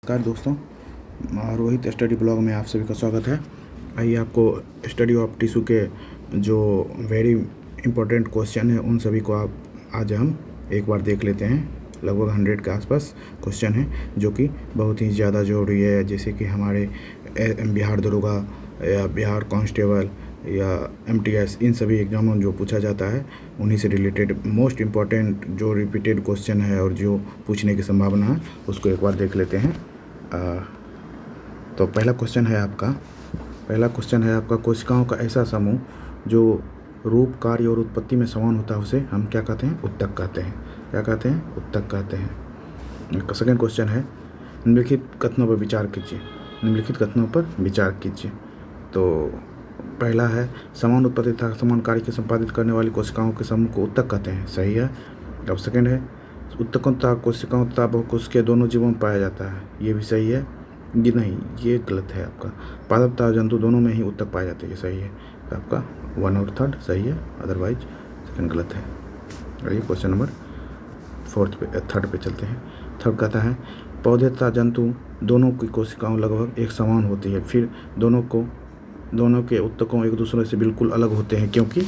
नमस्कार दोस्तों, Rohit study blog में आप सभी का स्वागत है। आइए आपको स्टडी ऑफ टिश्यू के जो वेरी इंपॉर्टेंट क्वेश्चन है उन सभी को आज हम एक बार देख लेते हैं। लगभग 100 के आसपास क्वेश्चन है जो कि बहुत ही ज़्यादा ज़रूरी है, जैसे कि हमारे बिहार दरोगा या बिहार कांस्टेबल या MTS इन सभी एग्जामों में जो पूछा जाता है उन्हीं से रिलेटेड मोस्ट इम्पॉर्टेंट जो रिपीटेड क्वेश्चन है और जो पूछने की संभावना है उसको एक बार देख लेते हैं। तो पहला क्वेश्चन है आपका कोशिकाओं का ऐसा समूह जो रूप, कार्य और उत्पत्ति में समान होता है उसे हम क्या कहते हैं? उत्तक कहते हैं। क्या कहते हैं? उत्तक कहते हैं। सेकेंड क्वेश्चन है निम्नलिखित कथनों पर विचार कीजिए। तो पहला है समान उत्पत्ति तथा समान कार्य के संपादित करने वाली कोशिकाओं के समूह को उत्तक कहते हैं, सही है। अब सेकेंड है उत्तकों तथा कोशिकाओं तथा बहुकोशिकीय दोनों जीवों में पाया जाता है, ये भी सही है। ये नहीं, ये गलत है आपका। पादप तथा जंतु दोनों में ही उत्तक पाए जाते हैं, ये सही है। तो आपका 1 और 3 सही है, अदरवाइज सेकंड गलत है। और ये क्वेश्चन नंबर 3 पे चलते हैं। थर्ड कहता है पौधे तथा जंतु दोनों की कोशिकाओं लगभग एक समान होती है, फिर दोनों के उत्तकों एक दूसरे से बिल्कुल अलग होते हैं क्योंकि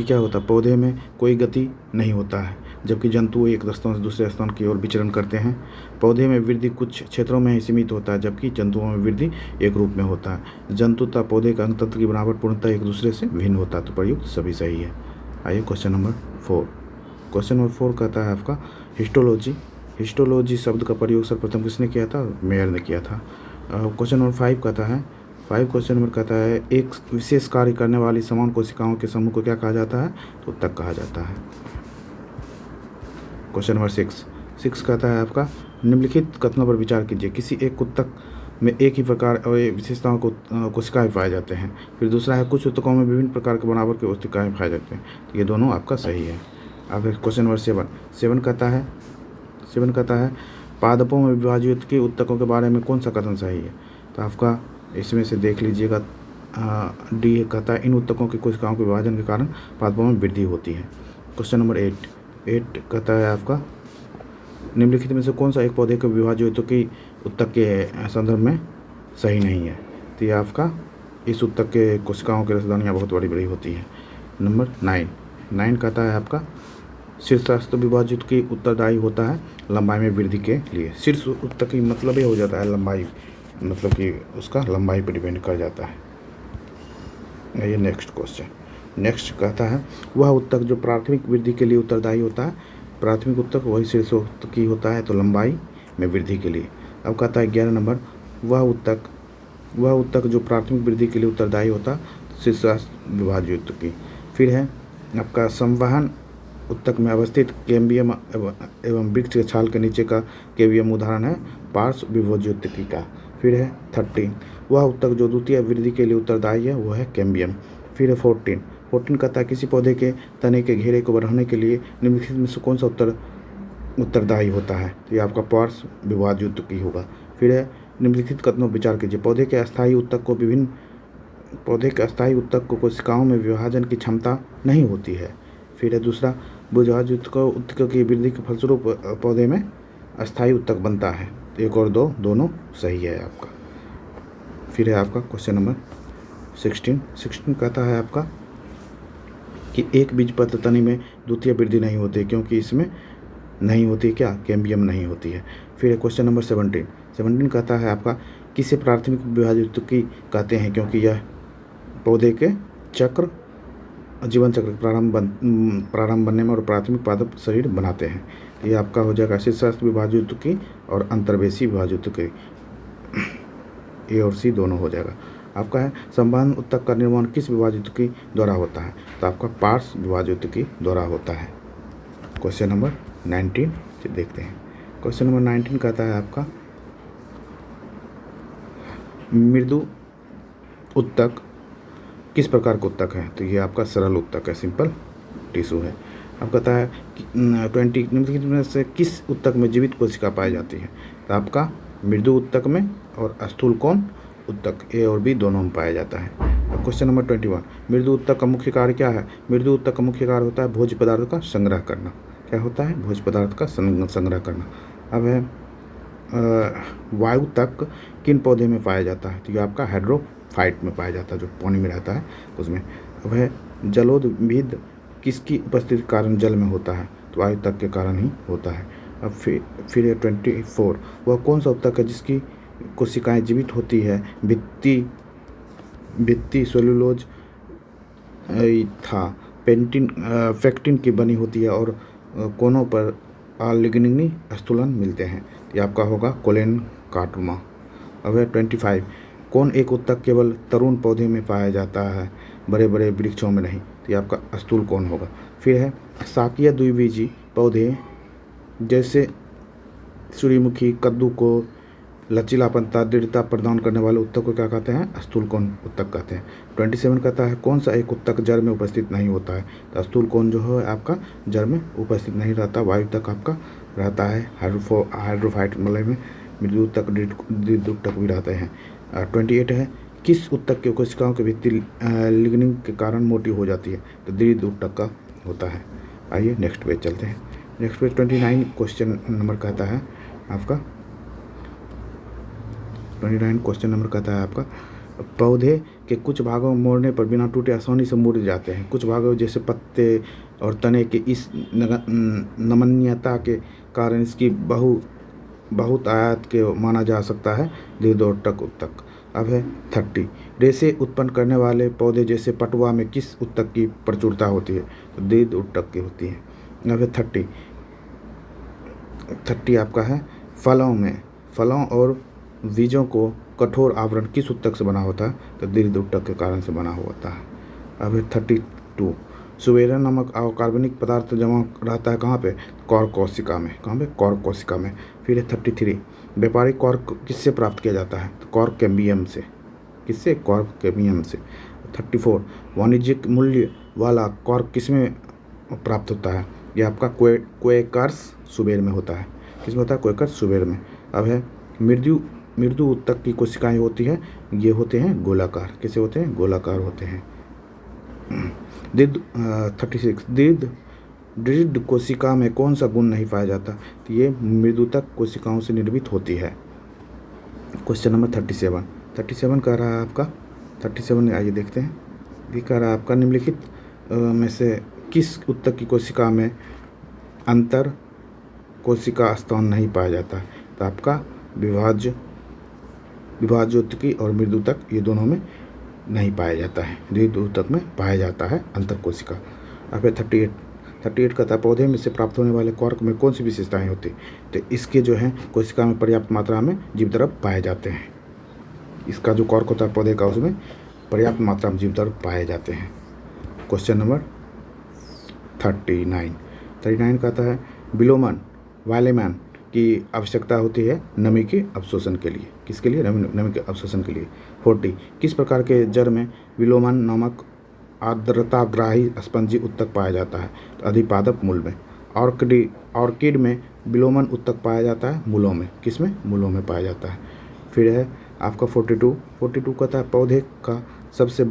क्या होता है? पौधे में कोई गति नहीं होता है, जबकि जंतु एक स्थान से दूसरे स्थान की ओर विचरण करते हैं। पौधे में वृद्धि कुछ क्षेत्रों में ही सीमित होता है, जबकि जंतुओं में वृद्धि एक रूप में होता है। जंतु तथा पौधे का अंगतंत्र की बनावट पूर्णतः एक दूसरे से भिन्न होता है, तो प्रयुक्त सभी सही है। आइए क्वेश्चन नंबर 4। क्वेश्चन नंबर 4 कहता है आपका हिस्टोलॉजी शब्द का प्रयोग सर्वप्रथम किसने किया था? मेयर ने किया था। क्वेश्चन नंबर 5 कहता है एक विशेष कार्य करने वाली समान कोशिकाओं के समूह को क्या कहा जाता है? तो उत्तक कहा जाता है। क्वेश्चन नंबर 6 कहता है आपका निम्नलिखित कथनों पर विचार कीजिए। किसी एक उत्तक में एक ही प्रकार और विशेषताओं को कोशिकाएं पाए जाते हैं। फिर दूसरा है कुछ उत्तकों में विभिन्न प्रकार के बनावट के कोशिकाएं पाए जाते हैं, तो ये दोनों आपका सही है। अब क्वेश्चन नंबर 7 कहता है पादपों में विभाजित के उत्तकों के बारे में कौन सा कथन सही है? तो आपका इसमें से देख लीजिएगा, डी कहता है इन उत्तकों की कोशिकाओं के विभाजन के कारण पादपों में वृद्धि होती है। क्वेश्चन नंबर 8 कहता है आपका निम्नलिखित में से कौन सा एक पौधे के विभाजित की उत्तक के संदर्भ में सही नहीं है? तो ये आपका इस उत्तक के कोशिकाओं की रसदानियाँ बहुत बड़ी बड़ी होती है। नंबर 9 कहता है आपका शीर्षस्थ विभाजित की उत्तरदायी होता है लंबाई में वृद्धि के लिए। शीर्ष उत्तक की मतलब ये हो जाता है लंबाई, मतलब कि उसका लंबाई पर डिपेंड कर जाता है। ये नेक्स्ट कहता है वह उत्तक जो प्राथमिक वृद्धि के लिए उत्तरदायी होता है। प्राथमिक उत्तक वही शीर्ष उत्तक की होता है, तो लंबाई में वृद्धि के लिए। अब कहता है 11 नंबर वह उत्तक जो प्राथमिक वृद्धि के लिए उत्तरदायी होता है, शीर्षस्थ विभाजित की। फिर है आपका संवहन उत्तक में अवस्थित कैम्बियम एवं वृक्ष के छाल के नीचे का कैम्बियम उदाहरण है पार्श्व विभोज्योतिकी का। फिर है 13 वह उत्तक जो द्वितीय वृद्धि के लिए उत्तरदायी है, वह है कैम्बियम। फिर है 14 कहता है किसी पौधे के तने के घेरे को बढ़ाने के लिए निम्नलिखित में से कौन सा उत्तरदायी होता है? तो ये आपका पार्श्व विभोज्योतिकी होगा। फिर है निम्नलिखित कथनों पर विचार कीजिए। पौधे के अस्थायी उत्तक को कोशिकाओं में विभाजन की क्षमता नहीं होती है। फिर है दूसरा उत्तक की वृद्धि के फलस्वरूप पौधे में अस्थायी उत्तक बनता है। 1 और 2 दोनों सही है आपका। फिर है आपका क्वेश्चन नंबर 16 कहता है आपका कि एक बीजपत्र तनी में द्वितीय वृद्धि नहीं होती क्योंकि इसमें नहीं होती क्या? कैम्बियम नहीं होती है। फिर है क्वेश्चन नंबर 17 कहता है आपका किसे प्राथमिक विभाजितकी कहते हैं क्योंकि यह पौधे के जीवन चक्र प्रारंभ बनने में और प्राथमिक पादप शरीर बनाते हैं। तो ये आपका हो जाएगा शीर्षस्थ विभाजितकी और अंतर्वेशी विभाजितकी, ए और सी दोनों हो जाएगा। आपका है संवहन उत्तक का निर्माण किस विभाजितकी द्वारा होता है? तो आपका पार्श्व विभाजितकी द्वारा होता है। क्वेश्चन नंबर 19 देखते हैं। क्वेश्चन नंबर 19 कहता है आपका मृदु उत्तक किस प्रकार का उत्तक है? तो ये आपका सरल उत्तक है, सिंपल टिश्यू है। अब कहता है 20 निम्नलिखित में से किस उत्तक में जीवित कोशिका पाई जाती है? तो आपका मृदु उत्तक में और स्थूल कोण उत्तक, ए और बी दोनों में पाया जाता है। क्वेश्चन नंबर 21 मृदु उत्तक का मुख्य कार्य क्या है? मृदु उत्तक का मुख्य कार्य होता है भोज्य पदार्थ का संग्रह करना। क्या होता है? भोज्य पदार्थ का संग्रह करना। अब है वायु तक किन पौधे में पाया जाता है? तो ये आपका हाइड्रोफाइट में पाया जाता है, जो पानी में रहता है उसमें। वह जलोद्भिद किसकी उपस्थिति के कारण जल में होता है? तो वायु तक के कारण ही होता है। अब फिर 24, वह कौन सा उत्तक है जिसकी कोशिकाएं जीवित होती है? भित्ति सेलुलोज था पेक्टिन की बनी होती है और कोनों पर लिग्निनी स्थूलन मिलते हैं। ये आपका होगा कोलेन कार्टमा। अब है 25, कौन एक उत्तक केवल तरुण पौधे में पाया जाता है, बड़े बड़े वृक्षों में नहीं? तो ये आपका स्थूल कौन होगा। फिर है शाकीय द्विबीजी पौधे जैसे सूर्यमुखी, कद्दू को लचीलापनता दृढ़ता प्रदान करने वाले उत्तक को क्या कहते हैं? स्थूल कोण उत्तक कहते हैं। 27 कहता है कौन सा एक उत्तक जड़ में उपस्थित नहीं होता है? तो स्थूल कोण जो है आपका जड़ में उपस्थित नहीं रहता, वायु तक आपका रहता है। हाइड्रोफाइट मतलब में मृदु उत्तक दृढ़ उत्तक भी रहते हैं। 28 है किस उत्तक के कोशिकाओं की भित्ति लिग्निन के कारण मोटी हो जाती है? तो दृढ़ उत्तक का होता है। आइए नेक्स्ट पेज चलते हैं। नेक्स्ट पेज 29 क्वेश्चन नंबर कहता है आपका 29 क्वेश्चन नंबर कहता है आपका पौधे के कुछ भागों में मोड़ने पर बिना टूटे आसानी से मुड़ जाते हैं। कुछ भागों जैसे पत्ते और तने के इस नमनीयता के कारण इसकी बहुत आयात के माना जा सकता है दृढ़ोत्तक उत्तक। अब है 30, रेशे उत्पन्न करने वाले पौधे जैसे पटुआ में किस उत्तक की प्रचुरता होती है? तो दृढ़ उत्तक की होती है। अब है 30 आपका है फलों और बीजों को कठोर आवरण किस उत्तक से बना होता है? तो दृढ़ उत्तक के कारण से बना होता है। अब है 32, सुवेरन नामक अकार्बनिक पदार्थ जमा रहता है कहाँ पे? कॉर्क कोशिका में। कहाँ पे? कॉर्क कोशिका में। फिर है 33, व्यापारिक कॉर्क किससे प्राप्त किया जाता है? तो कॉर्क कैम्बियम से। किससे? कॉर्क कैम्बियम से। 34, वाणिज्यिक मूल्य वाला कॉर्क किसमें प्राप्त होता है? ये आपका क्वेकर्स सुबेर में होता है। किसमें होता है? क्वेकर्स सुबेर में। अब है मृदु उत्तक की कोशिकाएं होती है, ये होते हैं गोलाकार। कैसे होते हैं? गोलाकार होते हैं। 36, दृढ़ कोशिका में कौन सा गुण नहीं पाया जाता? तो ये मृदुतक कोशिकाओं से निर्मित होती है। क्वेश्चन नंबर 37 कह रहा है आपका 37, आइए देखते हैं। ये कह रहा है आपका निम्नलिखित में से किस उत्तक की कोशिका में अंतर कोशिका स्थान नहीं पाया जाता है? तो आपका विभाज्योतकी और मृदुतक ये दोनों में नहीं पाया जाता है, दृढ़ उत्तक में पाया जाता है अंतर कोशिका। अब 38 कहता है पौधे में से प्राप्त होने वाले कॉर्क में कौन सी विशेषताएं होती? तो इसके जो है कोशिका में पर्याप्त मात्रा में जीवद्रव्य पाए जाते हैं। इसका जो कॉर्क होता है पौधे का, उसमें पर्याप्त मात्रा में जीवद्रव्य पाए जाते हैं। क्वेश्चन नंबर 39 कहता है विलोमन वायलेमैन की आवश्यकता होती है नमी के अवशोषण के लिए। किसके लिए? नमी के अवशोषण के लिए। 40, किस प्रकार के जड़ में विलोमन नामक आर्द्रताग्राही स्पंजी उत्तक पाया जाता है? तो अधिपादप मूल में। ऑर्किड में विलोमन उत्तक पाया जाता है मूलों में। किसमें? मूलों में पाया जाता है। फिर है आपका 42 कहता है पौधे का सबसे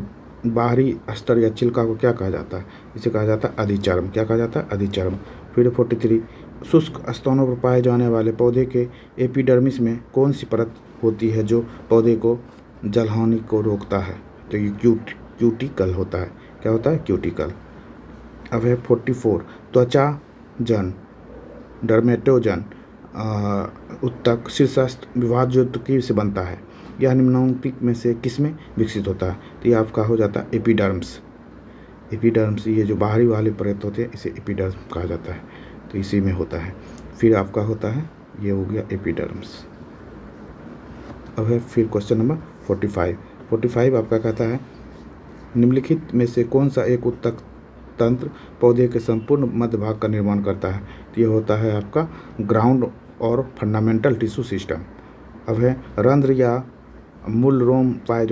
बाहरी स्तर या छिलका को क्या कहा जाता है? इसे कहा जाता है अधिचर्म। क्या कहा जाता है? अधिचर्म। फिर 43, शुष्क स्थानों पर पाए जाने वाले पौधे के एपिडर्मिस में कौन सी परत होती है जो पौधे को जलहानि को रोकता है? तो ये क्यूटिकल होता है। क्या होता है? क्यूटिकल। अब है 44, त्वचाजन डर्मेटोजन उत्तक शीर्षस्थ विभाज्योतकी से बनता है। यह निम्नलिखित में से किसमें विकसित होता है? तो ये आपका हो जाता है एपिडर्म्स। ये जो बाहरी वाले परत होते हैं इसे एपिडर्म्स कहा जाता है, तो इसी में होता है। फिर आपका होता है ये हो गया एपिडर्म्स। अब है फिर क्वेश्चन नंबर 45 आपका कहता है निम्नलिखित में से कौन सा एक उत्तक तंत्र पौधे के संपूर्ण मध्य भाग का निर्माण करता है? तो ये होता है आपका ग्राउंड और फंडामेंटल टिश्यू सिस्टम। अब है रंध्र या मूल रोम पाए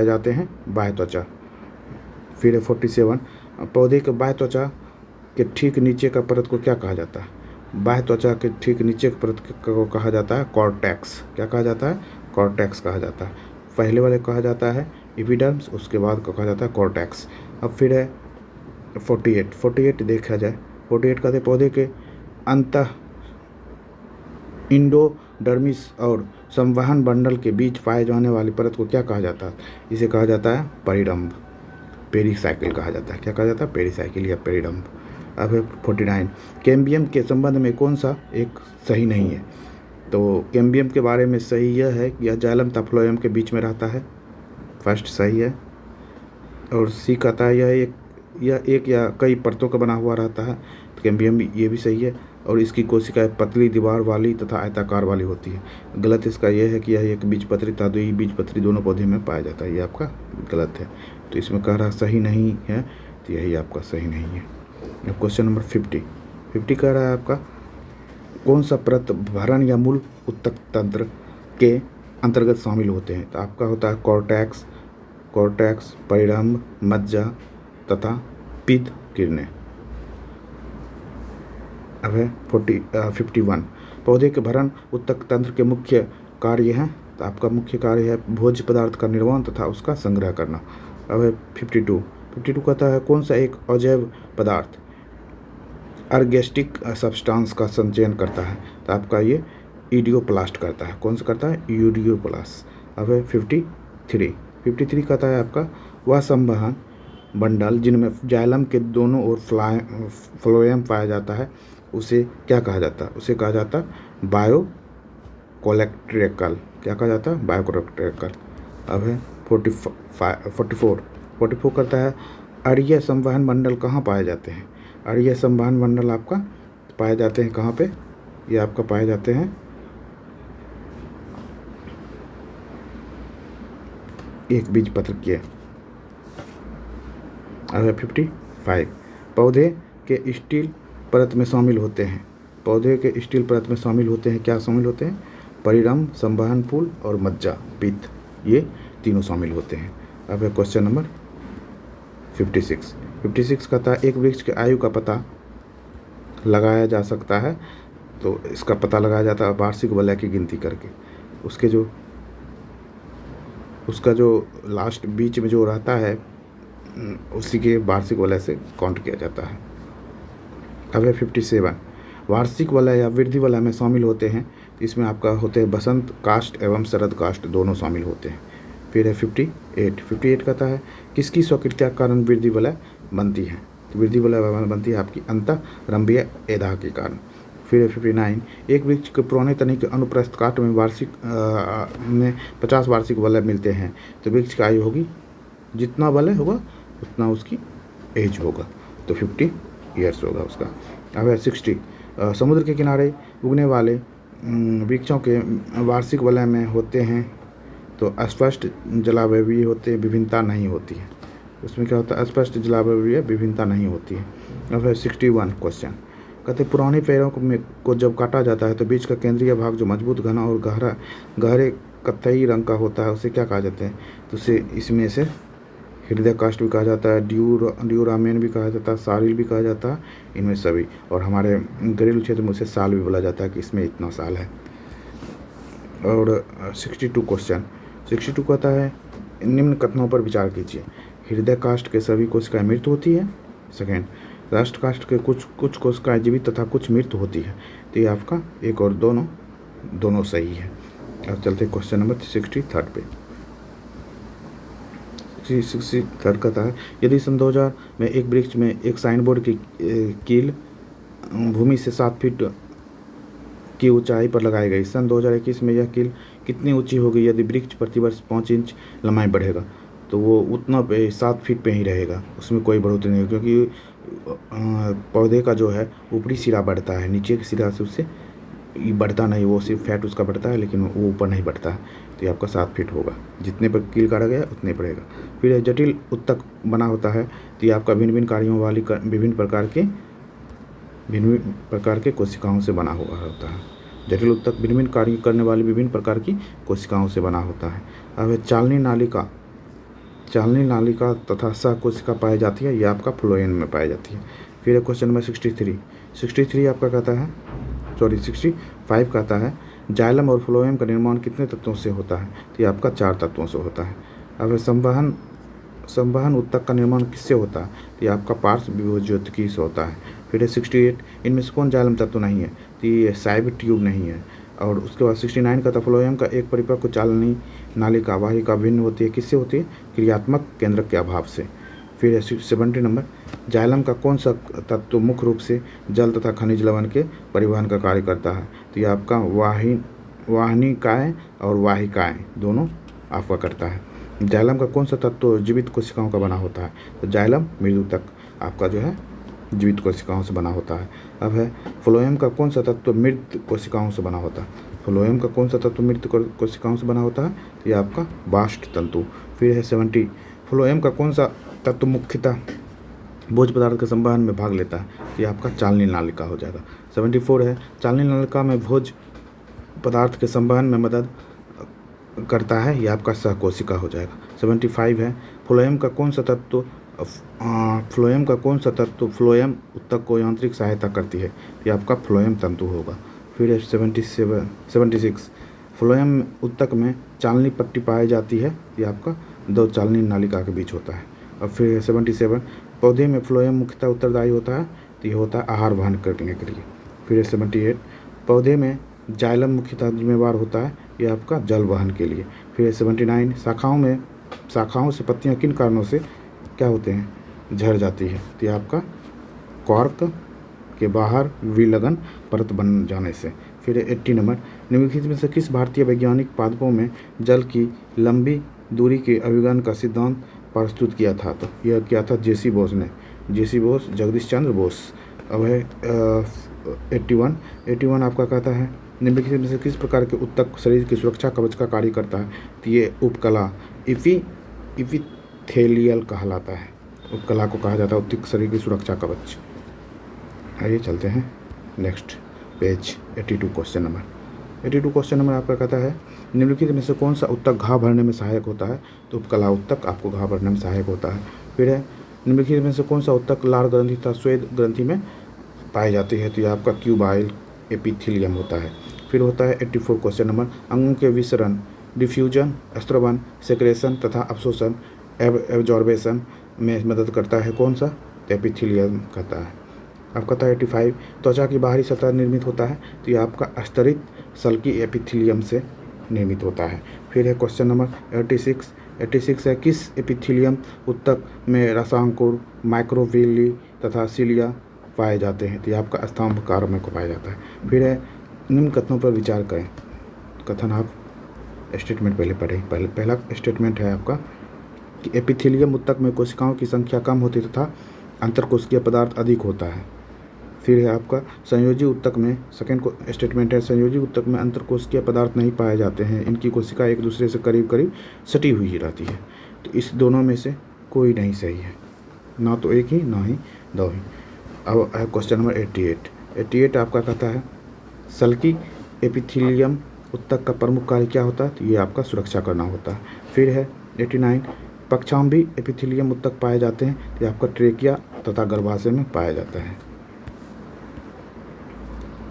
जाते हैं बाह्य त्वचा। फिर है 47, पौधे के बाह्य त्वचा के ठीक नीचे का परत को क्या कहा जाता है? बाह्य त्वचा के ठीक नीचे की परत को कहा जाता है कॉर्टेक्स। क्या कहा जाता है? कॉर्टेक्स कहा जाता है। पहले वाले कहा जाता है एपिडर्म्स, उसके बाद कहा जाता है कॉर्टेक्स। अब फिर है 48 देखा जाए 48 कहते पौधे के अंतः इंडोडर्मिस और संवहन बंडल के बीच पाए जाने वाली परत को क्या कहा जाता है? इसे कहा जाता है परिडंभ, पेरीसाइकिल कहा जाता है। क्या कहा जाता है? पेरीसाइकिल या पेरीडंभ। अब है 49, कैम्बियम के संबंध में कौन सा एक सही नहीं है? तो कैम्बियम के बारे में सही यह है कि यह जाइलम तथा फ्लोएम के बीच में रहता है, फर्स्ट सही है। और सी कहता है यह एक या कई परतों का बना हुआ रहता है, तो कैम्बियम ये भी सही है। और इसकी कोशिकाएं पतली दीवार वाली तथा आयताकार वाली होती है। गलत इसका यह है कि यह एक बीजपत्री तथा द्विबीजपत्री दोनों पौधे में पाया जाता है, ये आपका गलत है। तो इसमें कह रहा सही नहीं है, तो यही आपका सही नहीं है। अब क्वेश्चन नंबर 50 कह रहा है आपका कौन सा परत भरण या मूल उत्तक तंत्र के अंतर्गत शामिल होते हैं? तो आपका होता है कॉर्टेक्स, परिडंभ, मज्जा तथा पित्त किरणें। अब है 51, पौधे के भरण उत्तक तंत्र के मुख्य कार्य हैं। तो आपका मुख्य कार्य है भोज्य पदार्थ का निर्माण तथा उसका संग्रह करना। अब है 52 कहता है कौन सा एक अजैव पदार्थ अर्गेस्टिक सब्सटेंस का संचयन करता है? तो आपका ये ईडियोप्लास्ट करता है। कौन सा करता है? ईडियोप्लास्ट। अब है 53 कहता है आपका वह संवहन बंडल जिनमें जाइलम के दोनों ओर फ्लोएम पाया जाता है उसे क्या कहा जाता है? उसे कहा जाता है बायोकोलेक्ट्रिकल। क्या कहा जाता है? बायोकोलेक्ट्रिकल। अब है 44 करता है अरीय संवहन मंडल कहाँ पाए जाते हैं? अरीय संवहन मंडल आपका पाए जाते हैं कहाँ पे? ये आपका पाए जाते हैं एक बीजपत्र के। अब है 55, पौधे के स्टील परत में शामिल होते हैं। पौधे के स्टील परत में शामिल होते हैं, क्या शामिल होते हैं? परिडंभ, संवहन फूल और मज्जा, पित्त, ये तीनों शामिल होते हैं। अब है क्वेश्चन नंबर 56 कहता है एक वृक्ष की आयु का पता लगाया जा सकता है। तो इसका पता लगाया जाता है वार्षिक वलय की गिनती करके। उसका जो लास्ट बीच में जो रहता है उसी के वार्षिक वलय से काउंट किया जाता है। अब है 57, वार्षिक वलय या वृद्धि वलय में शामिल होते हैं। इसमें आपका होते हैं बसंत काष्ठ एवं शरद काष्ठ दोनों शामिल होते हैं। फिर है 58 कहता है किसकी स्वकृत्या कारण वृद्धि वलय बनती है? तो वृद्धि वलय बनती है आपकी अंतःरंभीय एधा के कारण। फिर है 59, एक वृक्ष के पुराने तने के अनुप्रस्थ काट में 50 वार्षिक वलय मिलते हैं। तो वृक्ष की आयु होगी, जितना वलय होगा उतना उसकी एज होगा, तो 50 ईयर्स होगा उसका। अब है 60, समुद्र के किनारे उगने वाले वृक्षों के वार्षिक वलय में होते हैं तो अस्पष्ट जलावयवीय होते हैं, विभिन्नता नहीं होती है। उसमें क्या होता है? अस्पष्ट जलावयवीय विभिन्नता नहीं होती है। अब है 61 क्वेश्चन, कहते पुराने पेड़ों को जब काटा जाता है तो बीच का केंद्रीय भाग जो मजबूत, घना और गहरे कत्थई रंग का होता है उसे क्या कहा जाता है? तो उसे इसमें से हृदय काष्ठ भी कहा जाता है, ड्यूरामेन भी कहा जाता है, सारिल भी कहा जाता है, इनमें सभी। और हमारे घरेलू क्षेत्र में उसे साल भी बोला जाता है कि इसमें इतना साल है। और 62 क्वेश्चन 62 कहता है निम्न कथनों पर विचार कीजिए। हृदय काष्ठ के सभी कोशिकाएं मृत होती है। सेकेंड, राष्ट्र काष्ठ के कुछ कोशिकाएं जीवित तथा कुछ मृत होती है। तो ये आपका एक और दोनों सही है। अब चलते क्वेश्चन नंबर 63 पे। 63 कहता है यदि सन 2000 में एक वृक्ष में एक साइन बोर्ड की कील भूमि से 7 फीट की ऊंचाई पर लगाई गई, सन 2021 में यह कील कितनी ऊंची होगी? यदि वृक्ष प्रतिवर्ष 5 इंच लंबाई बढ़ेगा तो वो उतना पे 7 फीट पे ही रहेगा, उसमें कोई बढ़ोतरी नहीं होगी, क्योंकि पौधे का जो है ऊपरी सिरा बढ़ता है, नीचे के सिरा से उससे बढ़ता नहीं, वो सिर्फ फैट उसका बढ़ता है लेकिन वो ऊपर नहीं बढ़ता है। तो ये आपका 7 फीट होगा, जितने पर कील काटा गया उतने पड़ेगा। फिर जटिल उत्तक बना होता है तो ये आपका भिन्न भिन्न कार्यों वाली विभिन्न प्रकार के कोशिकाओं से बना हुआ होता है। जटिल उत्तक भिन्न भिन्न कार्य करने वाली विभिन्न प्रकार की कोशिकाओं से बना होता है। अब चालनी नालिका तथा सह कोशिका पाई जाती है, यह आपका फ्लोएम में पाई जाती है। फिर क्वेश्चन नंबर 63 आपका कहता है 65 कहता है जाइलम और फ्लोएम का निर्माण कितने तत्वों से होता है? तो ये आपका 4 तत्वों से होता है। अब संवहन उत्तक का निर्माण किससे होता है? तो ये आपका पार्श्व विभोज्योतिकी से होता है। फिर 68, इनमें से कौन जाइलम तत्व नहीं है? तो ये साइब ट्यूब नहीं है। और उसके बाद 69 का था फ्लोएम का एक परिपक्व चालनी नालिका वाहिका भिन्न होती है, किससे होती है? क्रियात्मक केंद्रक के अभाव से। फिर है 70 नंबर, जाइलम का कौन सा तत्व मुख्य रूप से जल तथा खनिज लवण के परिवहन का कार्य करता है? तो ये आपका वाहिनिकाएँ और वाहिकाएँ दोनों आपका करता है। जाइलम का कौन सा तत्व जीवित कोशिकाओं का बना होता है? तो जाइलम मृदुतक आपका जो है जीवित कोशिकाओं से बना होता है। अब है फ्लोएम का कौन सा तत्व मृत कोशिकाओं से बना होता है? फ्लोएम का कौन सा तत्व मृत कोशिकाओं से बना होता है? तो ये आपका बास्ट तंतु। फिर है 70, फ्लोएम का कौन सा तत्व मुख्यतः भोज्य पदार्थ के संवहन में भाग लेता है? तो ये आपका चालनी नालिका हो जाएगा। 74 है, चालनी नालिका में भोज्य पदार्थ के संवहन में मदद करता है, ये आपका सहकोशिका हो जाएगा। 75 है, फ्लोएम का कौन सा तत्व फ्लोएम ऊतक को यांत्रिक सहायता करती है? ये आपका फ्लोएम तंतु होगा। फिर है 76, फ्लोएम ऊतक में चालनी पट्टी पाई जाती है, ये आपका दो चालनी नालिका के बीच होता है। और फिर 77, पौधे में फ्लोएम मुख्यतः उत्तरदायी होता है, तो ये होता है आहार वहन करने के लिए। फिर 78, पौधे में जाइलम मुख्यतः जिम्मेवार होता है, ये आपका जल वहन के लिए। फिर 79, शाखाओं से पत्तियां किन कारणों से क्या होते हैं? झड़ जाती है, तो ये आपका कॉर्क के बाहर विलगन परत बन जाने से। फिर 80 नंबर, निम्नलिखित में से किस भारतीय वैज्ञानिक पादपों में जल की लंबी दूरी के अभिगमन का सिद्धांत प्रस्तुत किया था? तो यह किया था जेसी बोस ने, जगदीश चंद्र बोस। अब है 81 आपका कहता है निम्नलिखित में से किस प्रकार के ऊतक शरीर की सुरक्षा कवच का कार्य करता है? तो ये उपकला इपिथेलियल कहलाता है। उपकला को कहा जाता है ऊतक शरीर की सुरक्षा कवच। आइए चलते हैं नेक्स्ट पेज 82 क्वेश्चन नंबर आपका कहता है निम्नलिखित में से कौन सा ऊतक घाव भरने में सहायक होता है? तो उपकला ऊतक आपको घाव भरने में सहायक होता है। फिर है निम्नलिखित में से कौन सा ऊतक लार ग्रंथि तथा स्वेद ग्रंथि में पाई जाती है? तो ये आपका क्यूबाइल एपिथेलियम होता है। फिर होता है 84 क्वेश्चन नंबर, अंगों के विसरण, डिफ्यूजन, स्त्रवन, सेक्रेशन तथा अवशोषण एब्जॉर्बेशन में मदद करता है कौन सा? तो एपिथेलियम कहता है। अब कहता है 85, त्वचा की बाहरी सतह निर्मित होता है, तो ये आपका स्तरित सल्की एपिथेलियम से निर्मित होता है। फिर है क्वेश्चन नंबर 86 है, किस एपिथेलियम ऊतक में रसांकुर, माइक्रोविल्ली तथा सिलिया पाए जाते हैं? तो ये आपका स्तंभकार में को पाया जाता है। फिर है निम्न कथनों पर विचार करें। कथन आप स्टेटमेंट पहले पढ़ें। पहला स्टेटमेंट है आपका कि एपिथेलियम ऊतक में कोशिकाओं की संख्या कम होती तथा अंतरकोशिकीय पदार्थ अधिक होता है। फिर है आपका संयोजी ऊतक में, सेकेंड स्टेटमेंट है, संयोजी ऊतक में अंतरकोशिकीय पदार्थ नहीं पाए जाते हैं, इनकी कोशिका एक दूसरे से करीब करीब सटी हुई ही रहती है। तो इस दोनों में से कोई नहीं सही है, ना तो एक ही ना ही दो ही। अब है क्वेश्चन नंबर 88 आपका कहता है सल्की एपिथेलियम ऊतक का प्रमुख कार्य क्या होता है? तो ये आपका सुरक्षा करना होता है। फिर है 89, पक्षांबी एपिथेलियम ऊतक पाए जाते हैं, तो ये आपका ट्रेकिया तथा गर्भाशय में पाया जाता है।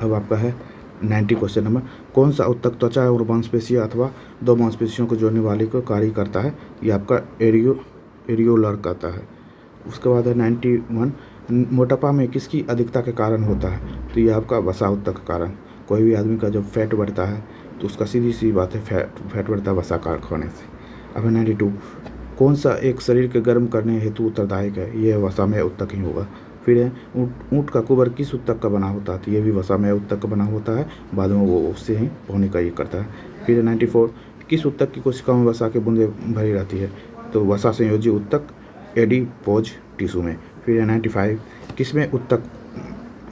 अब आपका है 90 क्वेश्चन नंबर, कौन सा ऊतक त्वचा और मांसपेशियां अथवा दो मांसपेशियों को जोड़ने वाले को कार्य करता है? ये आपका एरियोलर कहता है। उसके बाद है 91, मोटापा में किसकी अधिकता के कारण होता है? तो ये आपका वसा ऊतक का कारण। कोई भी आदमी का जब फैट बढ़ता है तो उसका सीधी सी बात है फैट बढ़ता है वसा खाने से। अब है 92, कौन सा एक शरीर के गर्म करने हेतु उत्तरदायक है? ये वसामय ऊतक ही होगा। फिर है ऊँट का कुबर किस ऊतक का बना होता है? तो ये भी वसामय ऊतक का बना होता है, बाद में वो उससे ही होने का ये करता है। फिर है 94, किस ऊतक की कोशिकाओं में वसा की बूंदें भरी रहती है? तो वसा संयोजी ऊतक एडिपोज टिश्यू में। फिर है 95, किसमें ऊतक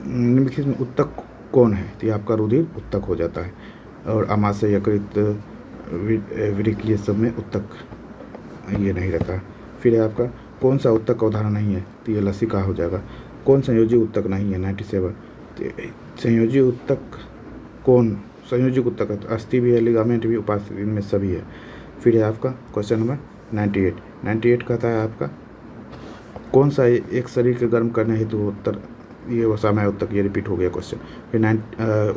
निम्नलिखित में ऊतक कौन है? तो ये आपका रुधिर ऊतक हो जाता है। और आमाशय यकृत वृक्क ये सब में ऊतक ये नहीं रहता। फिर है आपका कौन सा ऊतक का उदाहरण नहीं है? तो ये लसिका हो जाएगा। कौन संयोजी ऊतक नहीं है? 97, संयोजी ऊतक कौन? संयोजी ऊतक अस्थि भी है, लिगामेंट भी, उपास्थि में सभी है। फिर है आपका क्वेश्चन नंबर 98 कहता है आपका कौन सा एक शरीर के गर्म करने हेतु उत्तर? ये वसामय ऊतक, ये रिपीट हो गया क्वेश्चन। फिर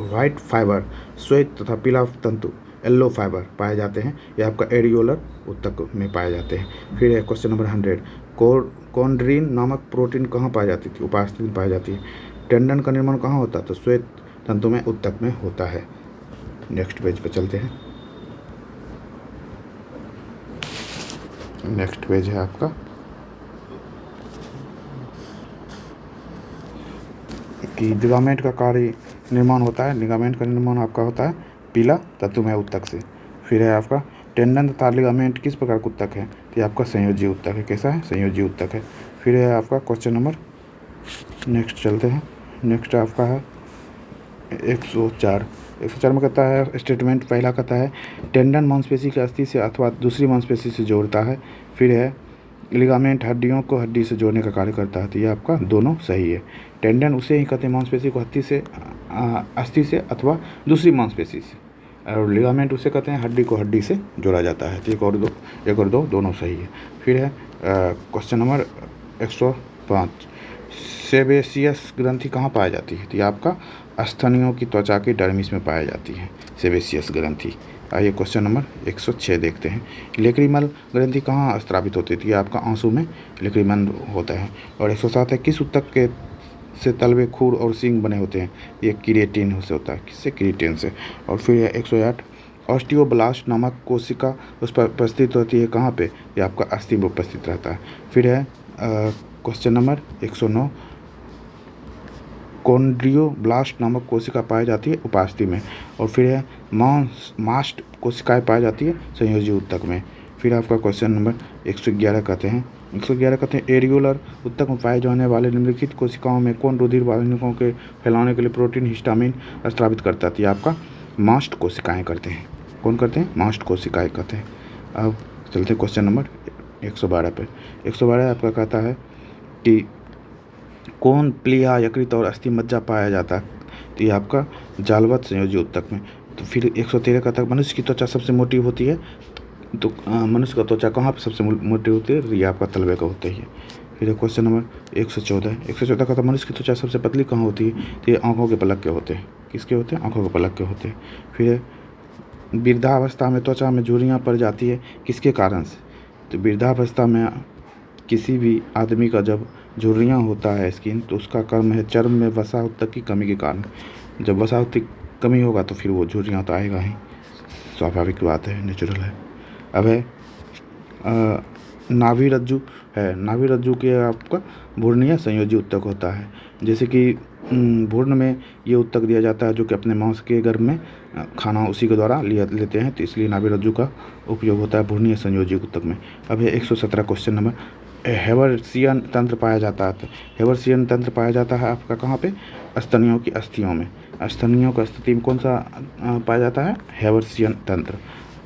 व्हाइट फाइबर, श्वेत तथा पीला तंतु येलो फाइबर पाए जाते हैं, ये आपका एरियोलर ऊतक में पाए जाते हैं। फिर है क्वेश्चन नंबर 100, कॉन्ड्रीन नामक प्रोटीन कहाँ पाई जाती थी? उपास्थि में पाई जाती है। टेंडन का निर्माण कहाँ होता है? तो श्वेत तंतु में ऊतक में होता है। नेक्स्ट पेज पे चलते हैं। नेक्स्ट पेज है आपका कि लिगामेंट का कार्य निर्माण होता है। लिगामेंट का निर्माण आपका होता है पीला तंतुमय ऊतक से। फिर है आपका टेंडन तथा लिगामेंट किस प्रकार का ऊतक है, तो ये आपका संयोजी ऊतक है। कैसा है? संयोजी ऊतक है। फिर है आपका क्वेश्चन नंबर, नेक्स्ट चलते हैं। नेक्स्ट आपका है 104। 104 में कहता है स्टेटमेंट पहला कहता है टेंडन मांसपेशी के अस्थि से अथवा दूसरी मांसपेशी से जोड़ता है। फिर है लिगामेंट हड्डियों को हड्डी से जोड़ने का कार्य करता है। तो ये आपका दोनों सही है। टेंडन उसे ही कहते हैं मांसपेशी को अस्थि से अथवा दूसरी मांसपेशी से, और लिगामेंट उसे कहते हैं हड्डी को हड्डी से जोड़ा जाता है। तो एक और दो दोनों सही है। फिर है क्वेश्चन नंबर 105। सेबेसियस ग्रंथि कहाँ पाई जाती है? तो ये आपका स्तनियों की त्वचा के डर्मिस में पाई जाती है सेबेसियस ग्रंथि। आइए क्वेश्चन नंबर 106 देखते हैं। लेक्रिमल ग्रंथि कहाँ स्त्रावित होती है? तो ये आपका आंसू में लेक्रिमल होता है। और 107 है किस ऊतक के से तलवे, खूर और सींग बने होते हैं? ये किरेटिन से होता है। किससे? किरेटिन से। और फिर है 108 ऑस्टियोब्लास्ट नामक कोशिका उस पर उपस्थित होती है कहाँ पे? ये आपका अस्थि में उपस्थित रहता है। फिर है क्वेश्चन नंबर 109 कॉन्ड्रियोब्लास्ट नामक कोशिका पाई जाती है उपास्थि में। और फिर है मास्ट कोशिकाएं पाई जाती है संयोजी ऊतक में। फिर आपका क्वेश्चन नंबर 111 कहते हैं एरियोलर ऊतक में पाए जाने वाले निम्नलिखित कोशिकाओं में कौन रुधिर वाहिनियों के फैलाने के लिए प्रोटीन हिस्टामिन स्रावित करता है? आपका मास्ट कोशिकाएं करते हैं। कौन करते हैं? मास्ट कोशिकाएं करते हैं। अब चलते हैं क्वेश्चन नंबर 112 पे। 112 आपका कहता है कि कौन प्लीहा, यकृत और अस्थि मज्जा पाया जाता है? तो ये आपका जालवत संयोजी ऊतक में। तो फिर 113 कहता है मनुष्य की त्वचा सबसे मोटी होती है। तो मनुष्य का त्वचा कहाँ पर सबसे मोटी होती है? तो ये आपका तलवे का होता है। फिर क्वेश्चन नंबर 114 कहता है मनुष्य की त्वचा सबसे पतली कहाँ होती है? तो ये आँखों के पलक के होते हैं। किसके होते हैं? आँखों के पलक के होते हैं। फिर वृद्धावस्था में त्वचा में झुर्रियाँ पड़ जाती है किसके कारण से? तो वृद्धावस्था में किसी भी आदमी का जब झुर्रियाँ होता है स्किन, तो उसका कारण है चर्म में वसा ऊतक की कमी के कारण। जब वसा ऊतक की कमी होगा तो फिर वो झुर्रियाँ तो आएगा ही, स्वाभाविक बात है, नेचुरल है। अब है नाभि रज्जु है। नाभि रज्जु के आपका भ्रूणीय संयोजी ऊतक होता है। जैसे कि भ्रूण में ये ऊतक दिया जाता है जो कि अपने मांस के गर्भ में खाना उसी के द्वारा लेते हैं, तो इसलिए नाभि रज्जु का उपयोग होता है भ्रूणीय संयोजी ऊतक में। अब है 117 क्वेश्चन नंबर हेवर्सियन तंत्र पाया जाता है। हेवर्सियन तंत्र पाया जाता है आपका कहाँ पे? स्तनियों की अस्थियों में। स्तनियों की स्थिति में कौन सा पाया जाता है? हेवर्सियन तंत्र।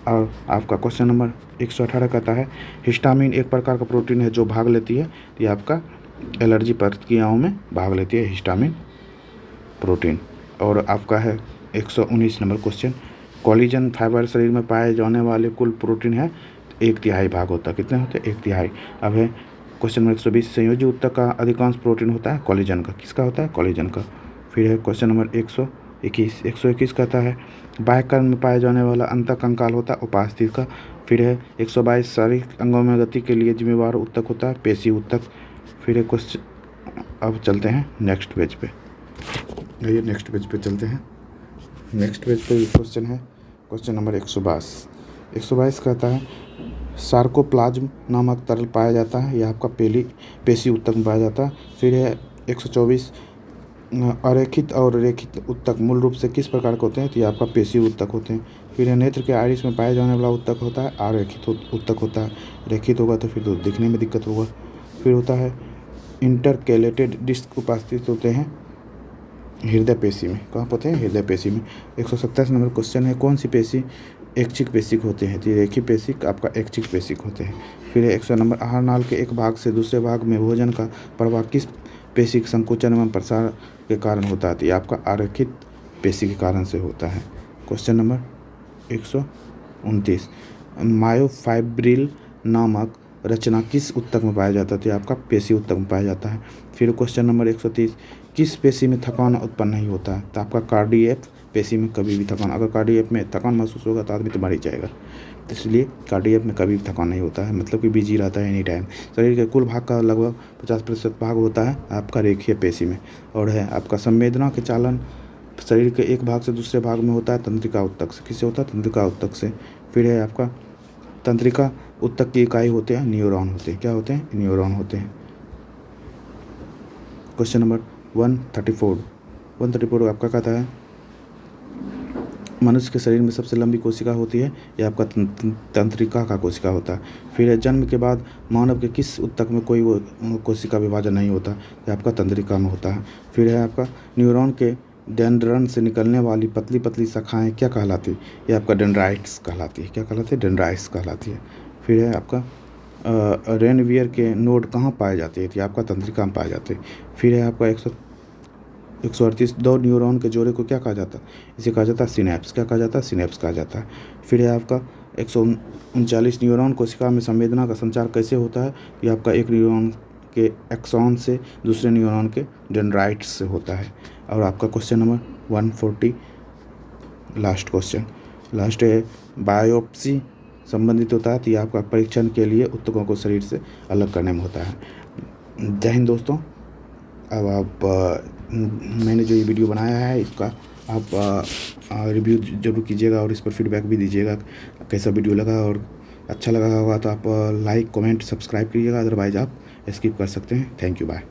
और आपका क्वेश्चन नंबर 118 कहता है हिस्टामिन एक प्रकार का प्रोटीन है जो भाग लेती है, ये आपका एलर्जी प्रक्रियाओं में भाग लेती है हिस्टामिन प्रोटीन। और आपका है 119 नंबर क्वेश्चन कोलेजन फाइबर शरीर में पाए जाने वाले कुल प्रोटीन है 1/3 भाग होता है। कितने होते हैं? 1/3। अब है क्वेश्चन नंबर 120 संयोजी ऊतक का अधिकांश प्रोटीन होता है कोलेजन का। किसका होता है? कोलेजन का। फिर है क्वेश्चन नंबर 121 कहता है बाह्यकर्ण में पाए जाने वाला अंतःकंकाल होता है उपास्थि का। फिर है 122 शारीरिक अंगों में गति के लिए जिम्मेवार ऊतक होता है पेशी ऊतक। फिर है क्वेश्चन, अब चलते हैं नेक्स्ट पेज पे। आइए नेक्स्ट पेज पे चलते हैं। नेक्स्ट पेज पे क्वेश्चन है क्वेश्चन नंबर 122 कहता है सार्कोप्लाज्म नामक तरल पाया जाता है, यह आपका पेशी ऊतक में पाया जाता है। फिर है 124 अरेखित और रेखित ऊतक मूल रूप से किस प्रकार के होते हैं? तो ये आपका पेशी ऊतक होते हैं। फिर है नेत्र के आइरिस में पाए जाने वाला ऊतक होता है अरेखित ऊतक होता है। रेखित होगा तो फिर तो दिखने में दिक्कत होगा। फिर होता है इंटरकेलेटेड डिस्क उपस्थित होते हैं हृदय पेशी में। कहाँ होते हैं? हृदय पेशी में। 127 नंबर क्वेश्चन है कौन सी पेशी ऐच्छिक पेशिक होते हैं? तो रेखी पेशिक आपका ऐच्छिक पेशिक होते हैं। फिर है 100 नंबर आहार नाल के एक भाग से दूसरे भाग में भोजन का प्रवाह किस पेशी के संकुचन एवं प्रसार के कारण होता है? तो ये आपका आरेखित पेशी के कारण से होता है। क्वेश्चन नंबर 129 मायोफाइब्रिल नामक रचना किस ऊतक में पाया जाता है? तो ये आपका पेशी ऊतक में पाया जाता है। फिर क्वेश्चन नंबर 130 किस पेशी में थकान उत्पन्न नहीं होता है? तो आपका कार्डियक पेशी में कभी भी थकान, अगर कार्डियक में थकान महसूस होगा तो आदमी तो मर ही जाएगा, तो इसलिए कार्डियक में कभी भी थकान नहीं होता है, मतलब कि बिजी रहता है एनी टाइम। शरीर के कुल भाग का लगभग 50% भाग होता है आपका रेखीय पेशी में। और है आपका संवेदना के चालन शरीर के एक भाग से दूसरे भाग में होता है तंत्रिका ऊतक से। किससे होता है? तंत्रिका ऊतक से। फिर है आपका तंत्रिका ऊतक की इकाई होते हैं न्यूरॉन होते हैं। क्या होते हैं? न्यूरॉन होते हैं। क्वेश्चन नंबर 134 आपका कहता है मनुष्य के शरीर में सबसे लंबी कोशिका होती है, यह आपका तंत्रिका का कोशिका होता है। फिर है जन्म के बाद मानव के किस ऊतक में कोई वो कोशिका विभाजन नहीं होता, यह आपका तंत्रिका में होता है। फिर है आपका न्यूरॉन के डेंड्रन से निकलने वाली पतली पतली शाखाएं क्या कहलाती है? यह आपका डेंड्राइट्स कहलाती है। क्या कहलाती है? डेंड्राइट्स कहलाती है। फिर है आपका रेनवियर के नोड कहाँ पाए जाते हैं? आपका तंत्रिका में पाए जाते हैं। फिर है आपका 138 दो न्यूरॉन के जोड़े को क्या कहा जाता है? इसे कहा जाता है सिनेप्स। क्या कहा जाता है? सिनेप्स कहा जाता है। फिर है आपका 139 न्यूरॉन कोशिका में संवेदना का संचार कैसे होता है? ये आपका एक न्यूरॉन के एक्सॉन से दूसरे न्यूरॉन के डेंड्राइट्स से होता है। और आपका question number 140 last question last है बायोप्सी संबंधित होता है, तो ये आपका परीक्षण के लिए ऊतकों को शरीर से अलग करने में होता है। जय हिंद दोस्तों। अब आप मैंने जो ये वीडियो बनाया है इसका आप रिव्यू जरूर कीजिएगा और इस पर फीडबैक भी दीजिएगा कैसा वीडियो लगा, और अच्छा लगा होगा तो आप लाइक कमेंट सब्सक्राइब करिएगा, अदरवाइज़ आप स्किप कर सकते हैं। Thank you, bye.